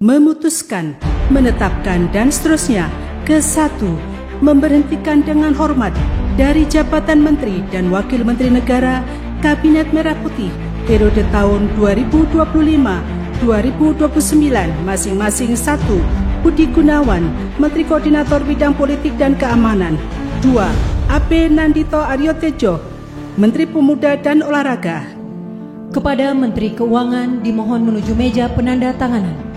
memutuskan, menetapkan dan seterusnya. Ke-1, memberhentikan dengan hormat dari jabatan Menteri dan Wakil Menteri Negara Kabinet Merah Putih periode tahun 2025-2029 masing-masing. 1. Budi Gunawan, Menteri Koordinator Bidang Politik dan Keamanan. 2. AP Nandito Aryotejo, Menteri Pemuda dan Olahraga. Kepada Menteri Keuangan dimohon menuju meja penandatanganan.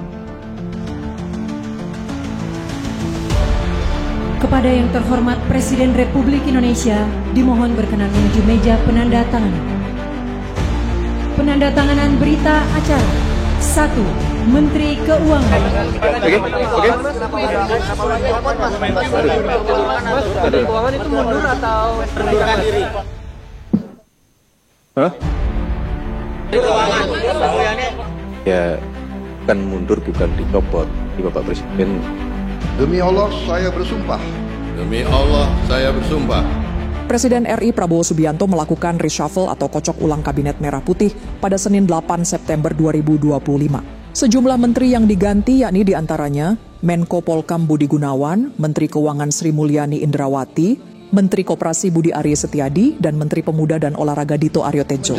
Kepada yang terhormat Presiden Republik Indonesia dimohon berkenan menuju meja penandatanganan. Penandatanganan berita acara. 1. Menteri Keuangan. Oke. Menteri Keuangan itu mundur atau mengundurkan diri? Hah? Ya, kan mundur bukan dicopot. Bapak Presiden. Demi Allah saya bersumpah. Demi Allah saya bersumpah. Presiden RI Prabowo Subianto melakukan reshuffle atau kocok ulang Kabinet Merah Putih pada Senin 8 September 2025. Sejumlah menteri yang diganti yakni diantaranya Menko Polkam Budi Gunawan, Menteri Keuangan Sri Mulyani Indrawati, Menteri Koperasi Budi Arie Setiadi, dan Menteri Pemuda dan Olahraga Dito Aryotejo.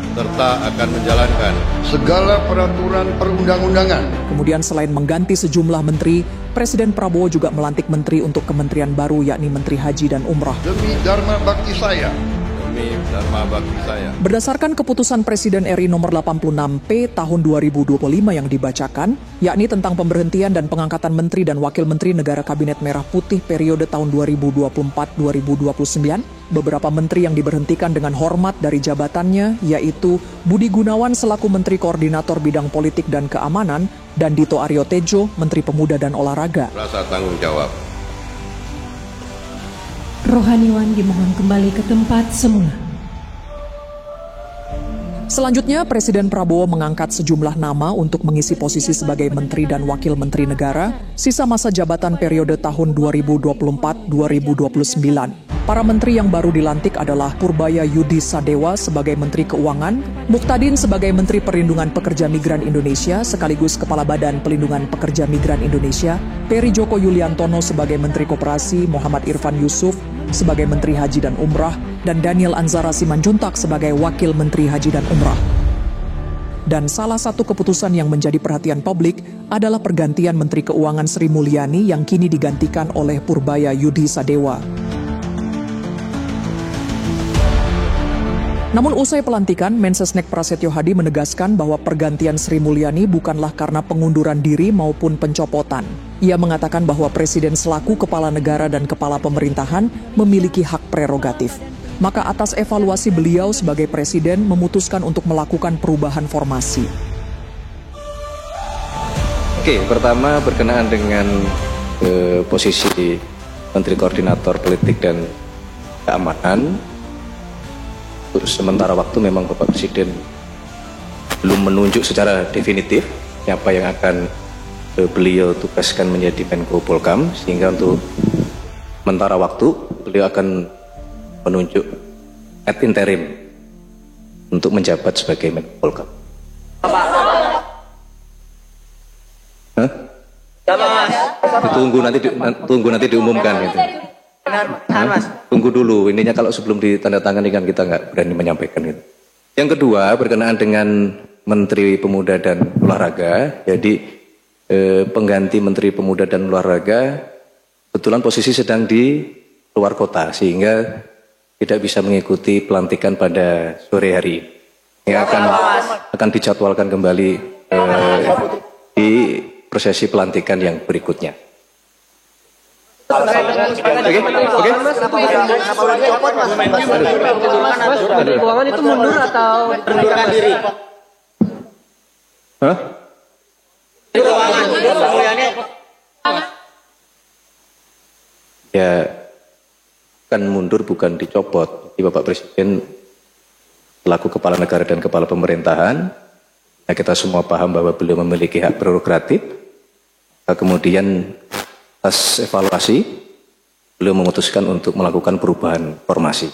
Serta akan menjalankan segala peraturan perundang-undangan. Kemudian selain mengganti sejumlah menteri, Presiden Prabowo juga melantik menteri untuk kementerian baru yakni Menteri Haji dan Umrah. Demi Dharma Bakti saya. Berdasarkan keputusan Presiden RI nomor 86P tahun 2025 yang dibacakan, yakni tentang pemberhentian dan pengangkatan menteri dan wakil menteri negara Kabinet Merah Putih periode tahun 2024-2029, beberapa menteri yang diberhentikan dengan hormat dari jabatannya yaitu Budi Gunawan selaku Menteri Koordinator Bidang Politik dan Keamanan dan Dito Aryotejo, Menteri Pemuda dan Olahraga. rasa tanggung jawab. Rohaniwan dimohon kembali ke tempat semula. Selanjutnya, Presiden Prabowo mengangkat sejumlah nama untuk mengisi posisi sebagai Menteri dan Wakil Menteri Negara, sisa masa jabatan periode tahun 2024-2029. Para menteri yang baru dilantik adalah Purbaya Yudi Sadewa sebagai Menteri Keuangan, Muhtadin sebagai Menteri Perlindungan Pekerja Migran Indonesia sekaligus Kepala Badan Pelindungan Pekerja Migran Indonesia, Peri Joko Yuliantono sebagai Menteri Koperasi, Muhammad Irfan Yusuf sebagai Menteri Haji dan Umrah, dan Daniel Anzara Simanjuntak sebagai Wakil Menteri Haji dan Umrah. Dan salah satu keputusan yang menjadi perhatian publik adalah pergantian Menteri Keuangan Sri Mulyani yang kini digantikan oleh Purbaya Yudi Sadewa. Namun usai pelantikan, Mensesnek Prasetyo Hadi menegaskan bahwa pergantian Sri Mulyani bukanlah karena pengunduran diri maupun pencopotan. Ia mengatakan bahwa Presiden selaku kepala negara dan kepala pemerintahan memiliki hak prerogatif. Maka atas evaluasi beliau sebagai Presiden memutuskan untuk melakukan perubahan formasi. Oke, pertama berkenaan dengan posisi Menteri Koordinator Politik dan Keamanan. Untuk sementara waktu memang Bapak Presiden belum menunjuk secara definitif siapa yang akan beliau tugaskan menjadi Menko Polkam, sehingga untuk sementara waktu beliau akan menunjuk ad interim untuk menjabat sebagai Menko Polkam. Tunggu nanti diumumkan gitu. Mas. Tunggu dulu, ininya kalau sebelum ditandatangani kan kita nggak berani menyampaikan gitu. Yang kedua berkenaan dengan Menteri Pemuda dan Olahraga, jadi pengganti Menteri Pemuda dan Olahraga kebetulan posisi sedang di luar kota sehingga tidak bisa mengikuti pelantikan pada sore hari. Yang akan dijadwalkan kembali di prosesi pelantikan yang berikutnya. Menteri Keuangan itu mundur atau mengundurkan diri? Hah? Ya, kan mundur bukan dicopot. Jadi Bapak Presiden selaku kepala negara dan kepala pemerintahan, nah kita semua paham bahwa beliau memiliki hak prerogatif. Kemudian atas evaluasi, beliau memutuskan untuk melakukan perubahan formasi.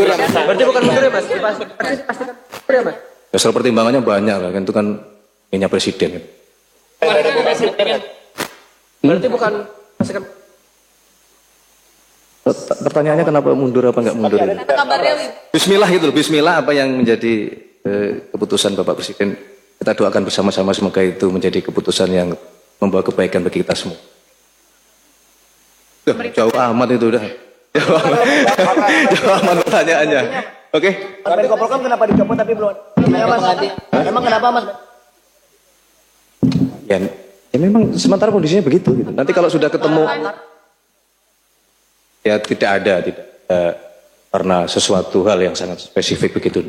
Berarti bukan mundur ya, Mas? Pastikan mundur ya, Mas? Ya, soal pertimbangannya banyak lah, kan itu kan punya Presiden. Berarti bukan Pertanyaannya kenapa mundur apa nggak mundur? Bismillah gitu loh, Bismillah apa yang menjadi keputusan Bapak Presiden. Kita doakan bersama-sama semoga itu menjadi keputusan yang membawa kebaikan bagi kita semua. Jauh amat itu udah. Jauh amat pertanyaannya. Oke. Mas Menko Polhukam kenapa dicopot tapi belum? Emang kenapa Mas? Ya memang sementara kondisinya begitu. Gitu. Nanti kalau sudah ketemu, ya tidak ada karena sesuatu hal yang sangat spesifik begitu.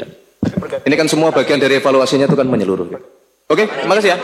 Ini kan semua bagian dari evaluasinya itu kan menyeluruh. Oke, terima kasih ya.